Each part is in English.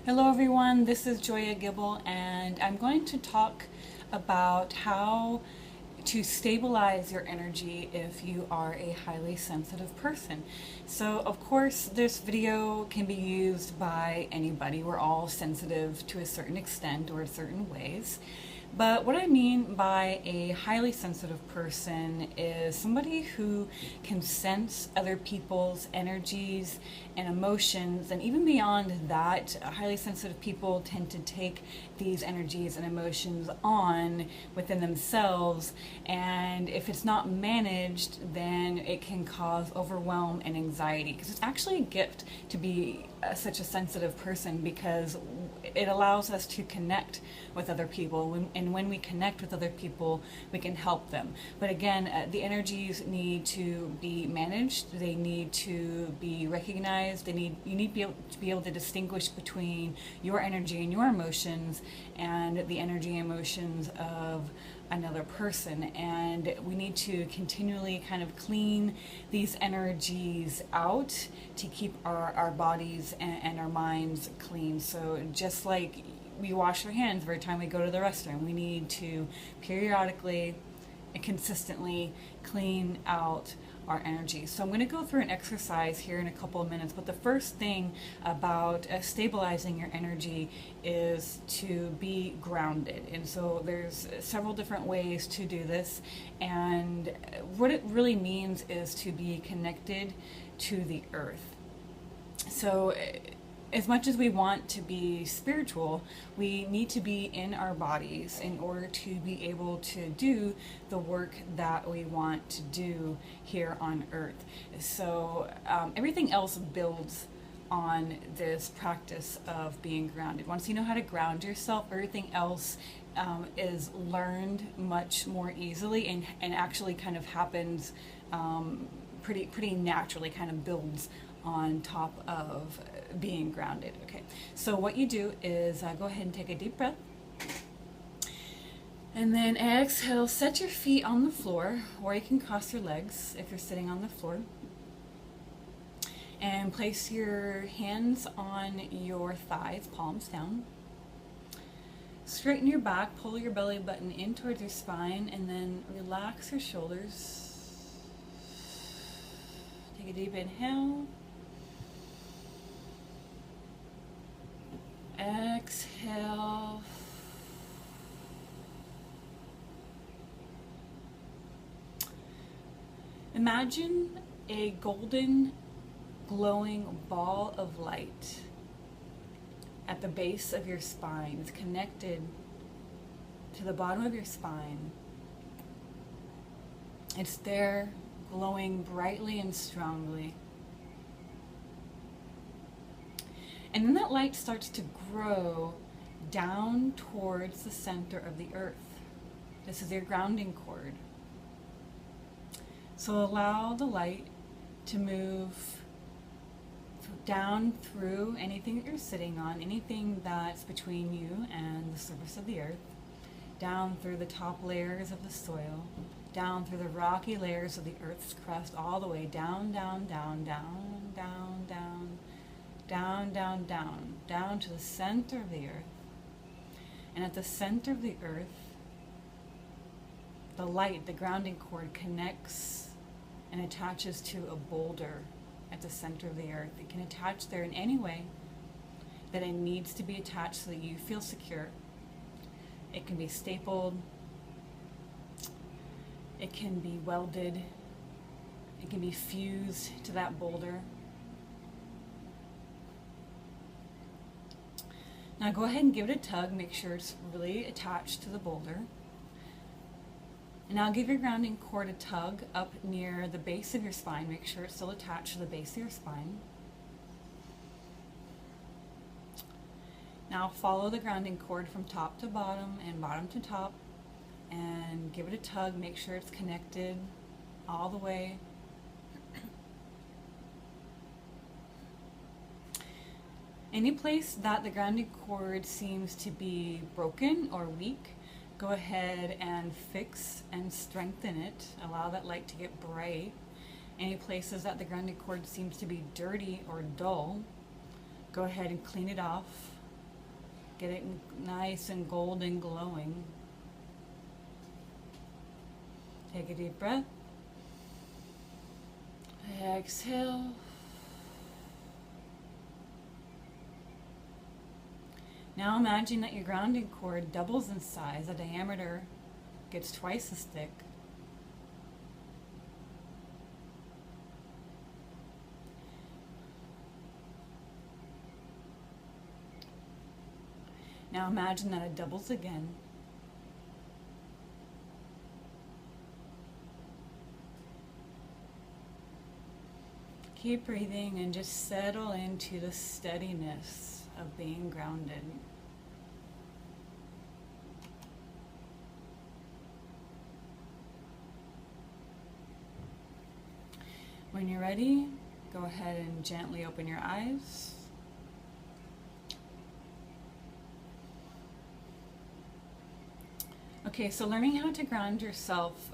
Hello everyone, this is Joya Gibble and I'm going to talk about how to stabilize your energy if you are a highly sensitive person. So of course this video can be used by anybody. We're all sensitive to a certain extent or certain ways. But what I mean by a highly sensitive person is somebody who can sense other people's energies and emotions, and even beyond that, highly sensitive people tend to take these energies and emotions on within themselves, and if it's not managed, then it can cause overwhelm and anxiety, because it's actually a gift to be such a sensitive person, because it allows us to connect with other people, and when we connect with other people, we can help them. But again, the energies need to be managed. They need to be recognized. You need to be able to distinguish between your energy and your emotions and the energy and emotions of another person, and we need to continually kind of clean these energies out to keep our bodies and our minds clean. So just like we wash our hands every time we go to the restroom, we need to periodically and consistently clean out our energy. So I'm going to go through an exercise here in a couple of minutes, but the first thing about stabilizing your energy is to be grounded. And so there's several different ways to do this, and what it really means is to be connected to the earth. So as much as we want to be spiritual, we need to be in our bodies in order to be able to do the work that we want to do here on earth. So everything else builds on this practice of being grounded. Once you know how to ground yourself, everything else is learned much more easily, and actually kind of happens pretty naturally, kind of builds on top of being grounded. Okay, so what you do is go ahead and take a deep breath, and then exhale. Set your feet on the floor, or you can cross your legs if you're sitting on the floor, and place your hands on your thighs, palms down. Straighten your back, pull your belly button in towards your spine, and then relax your shoulders. Take a deep inhale. Exhale. Imagine a golden glowing ball of light at the base of your spine. It's connected to the bottom of your spine. It's there, glowing brightly and strongly. And then that light starts to grow down towards the center of the earth. This is your grounding cord. So allow the light to move down through anything that you're sitting on, anything that's between you and the surface of the earth, down through the top layers of the soil, down through the rocky layers of the earth's crust, all the way down, down, down, down, down, down, down, down, down, down to the center of the earth. And at the center of the earth, the light, the grounding cord, connects and attaches to a boulder at the center of the earth. It can attach there in any way that it needs to be attached so that you feel secure. It can be stapled, it can be welded, it can be fused to that boulder. Now go ahead and give it a tug, make sure it's really attached to the boulder. And now give your grounding cord a tug up near the base of your spine, make sure it's still attached to the base of your spine. Now follow the grounding cord from top to bottom and bottom to top, and give it a tug, make sure it's connected all the way. Any place that the grounding cord seems to be broken or weak, go ahead and fix and strengthen it. Allow that light to get bright. Any places that the grounding cord seems to be dirty or dull, go ahead and clean it off. Get it nice and golden glowing. Take a deep breath. Exhale. Now imagine that your grounding cord doubles in size. The diameter gets twice as thick. Now imagine that it doubles again. Keep breathing and just settle into the steadiness of being grounded. When you're ready, go ahead and gently open your eyes. Okay, so learning how to ground yourself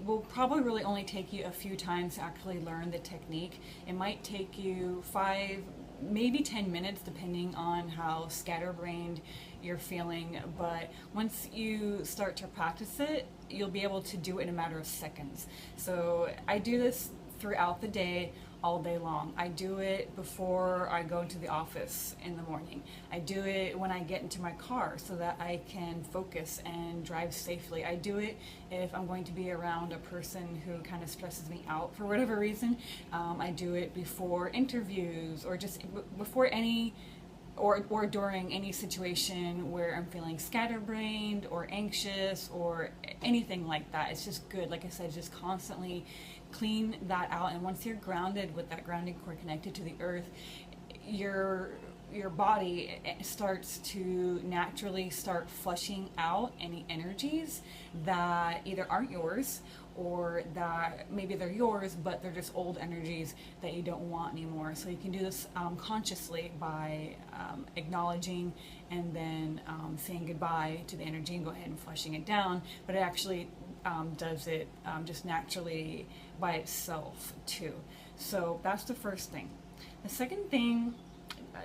will probably really only take you a few times to actually learn the technique. It might take you 5, maybe 10 minutes depending on how scatterbrained you're feeling, but once you start to practice it, you'll be able to do it in a matter of seconds. So I do this throughout the day, all day long. I do it before I go into the office in the morning. I do it when I get into my car so that I can focus and drive safely. I do it if I'm going to be around a person who kind of stresses me out for whatever reason. I do it before interviews or just before any or during any situation where I'm feeling scatterbrained or anxious or anything like that. It's just good, like I said, just constantly clean that out. And once you're grounded with that grounding cord connected to the earth, your body starts to naturally start flushing out any energies that either aren't yours or that maybe they're yours but they're just old energies that you don't want anymore. So you can do this consciously by acknowledging and then saying goodbye to the energy and go ahead and flushing it down, but it actually does it just naturally by itself too. So that's the first thing. The second thing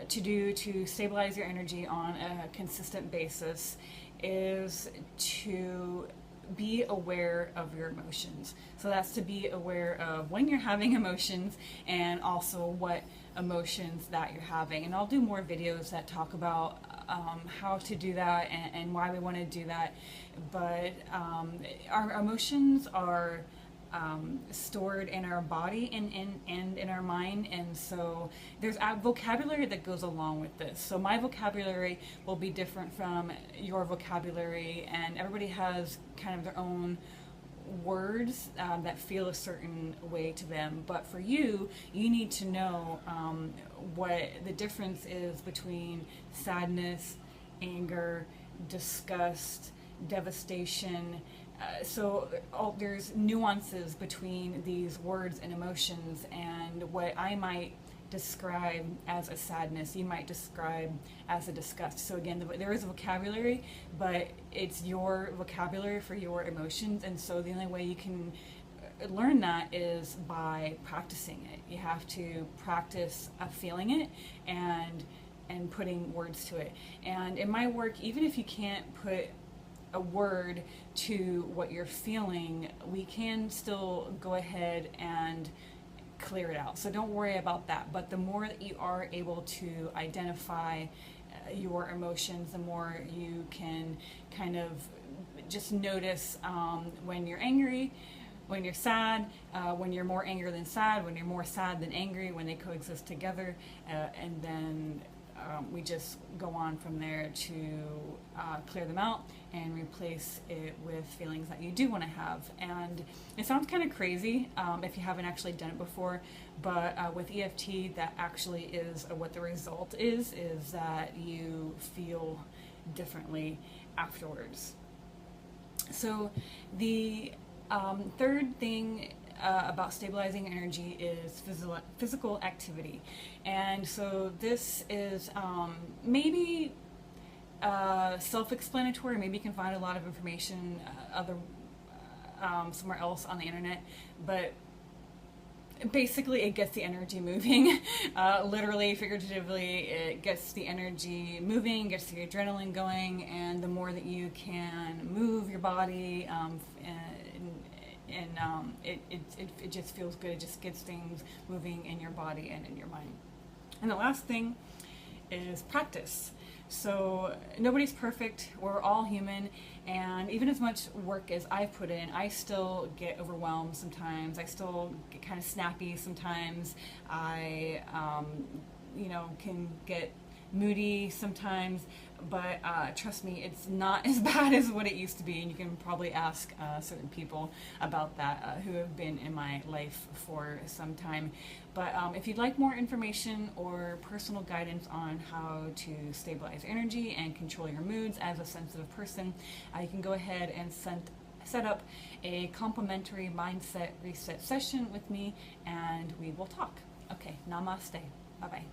to do to stabilize your energy on a consistent basis is to be aware of your emotions. So that's to be aware of when you're having emotions and also what emotions that you're having. And I'll do more videos that talk about how to do that and why we want to do that. But our emotions are stored in our body and in our mind, and so there's a vocabulary that goes along with this. So my vocabulary will be different from your vocabulary, and everybody has kind of their own words that feel a certain way to them. But for you, you need to know what the difference is between sadness, anger, disgust, devastation. So there's nuances between these words and emotions, and what I might describe as a sadness, you might describe as a disgust. So again, there is a vocabulary, but it's your vocabulary for your emotions, and so the only way you can learn that is by practicing it. You have to practice feeling it and putting words to it. And in my work, even if you can't put a word to what you're feeling, we can still go ahead and clear it out. So don't worry about that. But the more that you are able to identify your emotions, the more you can kind of just notice when you're angry, when you're sad, when you're more angry than sad, when you're more sad than angry, when they coexist together, and then we just go on from there to clear them out and replace it with feelings that you do want to have. And it sounds kind of crazy if you haven't actually done it before, but with EFT, that actually is what the result is that you feel differently afterwards. So the third thing about stabilizing energy is physical activity. And so this is maybe self-explanatory. Maybe you can find a lot of information somewhere else on the internet, but Basically, it gets the energy moving. Literally, figuratively, it gets the energy moving, gets the adrenaline going, and the more that you can move your body, it just feels good. It just gets things moving in your body and in your mind. And the last thing is practice. So nobody's perfect. We're all human, and even as much work as I put in, I still get overwhelmed sometimes. I still get kind of snappy sometimes. I, can get moody sometimes, but trust me, it's not as bad as what it used to be, and you can probably ask certain people about that who have been in my life for some time. But if you'd like more information or personal guidance on how to stabilize energy and control your moods as a sensitive person, you can go ahead and set up a complimentary mindset reset session with me, and we will talk. Okay, namaste. Bye-bye.